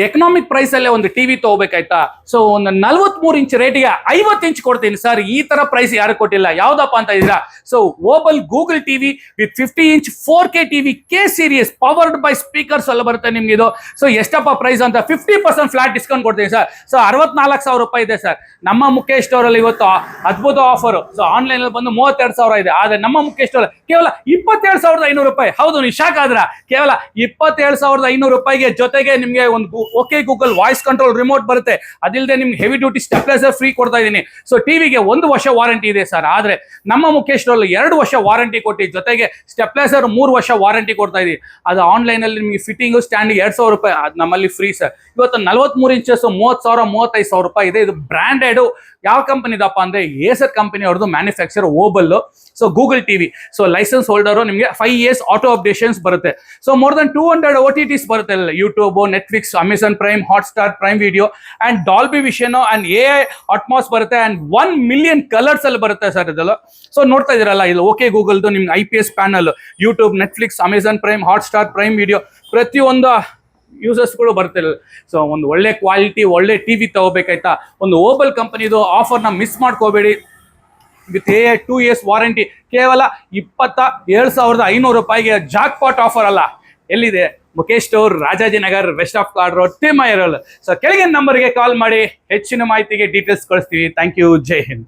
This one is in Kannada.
ಎಕನಾಮಿಕ್ ಪ್ರೈಸ್ ಅಲ್ಲೇ ಒಂದು ಟಿವಿ ತಗೋಬೇಕಾಯ್ತಾ, ಸೊ ಒಂದು 43 ಇಂಚ್ ರೇಟಿಗೆ 50 ಇಂಚ್ ಕೊಡ್ತೀನಿ ಸರ್. ಈ ತರ ಪ್ರೈಸ್ ಯಾರು ಕೊಟ್ಟಿಲ್ಲ. ಯಾವ್ದಪ್ಪ ಅಂತ ಇದ್ದೀರಾ? ಸೊ ಓಬಲ್ Google TV with 50 inch 4K TV K series powered by speakers ಎಲ್ಲ ಬರುತ್ತೆ ನಿಮ್ಗೆ ಇದು. ಸೊ ಎಷ್ಟಪ್ಪ ಪ್ರೈಸ್ ಅಂತ 50% ಫ್ಲಾಟ್ ಡಿಸ್ಕೌಂಟ್ ಕೊಡ್ತೀನಿ ಸರ್. ಸೊ 64,000 ರೂಪಾಯಿ ಇದೆ ಸರ್. ನಮ್ಮ ಮುಖೇಶ್ ಸ್ಟೋರ್ ಅಲ್ಲಿ ಇವತ್ತು ಅದ್ಭುತ ಆಫರ್. ಸೊ ಆನ್ಲೈನ್ ಅಲ್ಲಿ ಬಂದು 32,000 ಇದೆ, ಆದ್ರೆ ನಮ್ಮ ಮುಖೇಶ್ ಸ್ಟೋರ್ ಕೇವಲ 27,500 ರೂಪಾಯಿ. ಹೌದು, ನೀವು ಶಾಕ್ ಆದ್ರ? ಕೇವಲ 27,500 ರೂಪಾಯಿಗೆ ಜೊತೆಗೆ ನಿಮ್ಗೆ ಒಂದು okay Google voice control remote ಬರುತ್ತೆ. ಅದಿಲ್ಲದೆ ನಿಮ್ಗೆ ಹೆವಿ ಡ್ಯೂಟಿ ಸ್ಟೆಪ್ಲೈಸರ್ ಫ್ರೀ ಕೊಡ್ತಾ ಇದೀನಿ. ಸೊ ಟಿವಿಗೆ 1 ವರ್ಷ ವಾರಂಟಿ ಇದೆ ಸರ್. ಆದ್ರೆ ನಮ್ಮ ಮುಖೇಶ್ ಸ್ಟೋರ್ 2 ವರ್ಷ ವಾರಂಟಿ ಕೊಟ್ಟು ಜೊತೆಗೆ ಸ್ಟೆಪ್ಲೈಸರ್ 3 ವರ್ಷ ವಾರಂಟಿ ಕೊಡ್ತಾ ಇದೀವಿ. ಅದು ಆನ್ಲೈನ್ ಅಲ್ಲಿ ನಿಮಗೆ ಫಿಟ್ಟಿಂಗ್ ಸ್ಟ್ಯಾಂಡ್ 2,000 ರೂಪಾಯಿ, ಅದು ನಮ್ಮಲ್ಲಿ ಫ್ರೀ ಸರ್. ಇವತ್ತು 43 ಇಂಚಸ್ 30,000 35,000 ರೂಪಾಯಿ ಇದೆ. ಇದು ಬ್ರಾಂಡೆಡ್. ಯಾವ ಕಂಪನಿ ಇದಪ್ಪ ಅಂದ್ರೆ ಏಸರ್ ಕಂಪನಿ ಅವ್ರದ್ದು ಮ್ಯಾನುಫ್ಯಾಕ್ಚರ್ ಓಬಲ್. So Google TV, so license holder, ನಿಮಗೆ 5 years ಆಟೋ ಅಪ್ಡೇಷನ್ಸ್ ಬರುತ್ತೆ. ಸೊ ಮೋರ್ ದನ್ 200 OTTs ಬರುತ್ತೆ. YouTube, Netflix, Amazon Prime, Hotstar, Prime video and Dolby vision and AI Atmos ಬರುತ್ತೆ. ಅಂಡ್ 1 million ಕಲರ್ಸ್ ಅಲ್ಲಿ ಬರುತ್ತೆ ಸರ್ ಇದೆಲ್ಲ. ಸೊ ನೋಡ್ತಾ ಇದೀರಲ್ಲ, ಇದು ಓಕೆ ಗೂಗಲ್ದು ನಿಮ್ಗೆ IPS panel, YouTube, Netflix, Amazon Prime, Hotstar, Prime video ಪ್ರತಿಯೊಂದು ಯೂಸರ್ಸ್ಗಳು ಬರ್ತಿಲ್ಲ. ಸೊ ಒಂದು ಒಳ್ಳೆ ಕ್ವಾಲಿಟಿ ಒಳ್ಳೆ ಟಿವಿ ತಗೋಬೇಕಾಯ್ತಾ, ಒಂದು ಓಬಲ್ ಕಂಪನಿದು ಆಫರ್ನ ಮಿಸ್ ಮಾಡ್ಕೋಬೇಡಿ. ವಿತ್ AI 2 years ವಾರಂಟಿ ಕೇವಲ 27,500 ರೂಪಾಯಿಗೆ ಜಾಕ್ ಪಾಟ್ ಆಫರ್ ಅಲ್ಲ. ಎಲ್ಲಿದೆ? Mukesh store, Rajajinagar, west of chord road, ತಿಮ್ಮಯ್ಯರಲ್ಲಿ. ಸೊ ಕೆಳಗಿನ ನಂಬರ್ಗೆ ಕಾಲ್ ಮಾಡಿ ಹೆಚ್ಚಿನ ಮಾಹಿತಿಗೆ ಡೀಟೇಲ್ಸ್ ಕಳಿಸ್ತೀವಿ. Thank you. ಜೈ ಹಿಂದ್.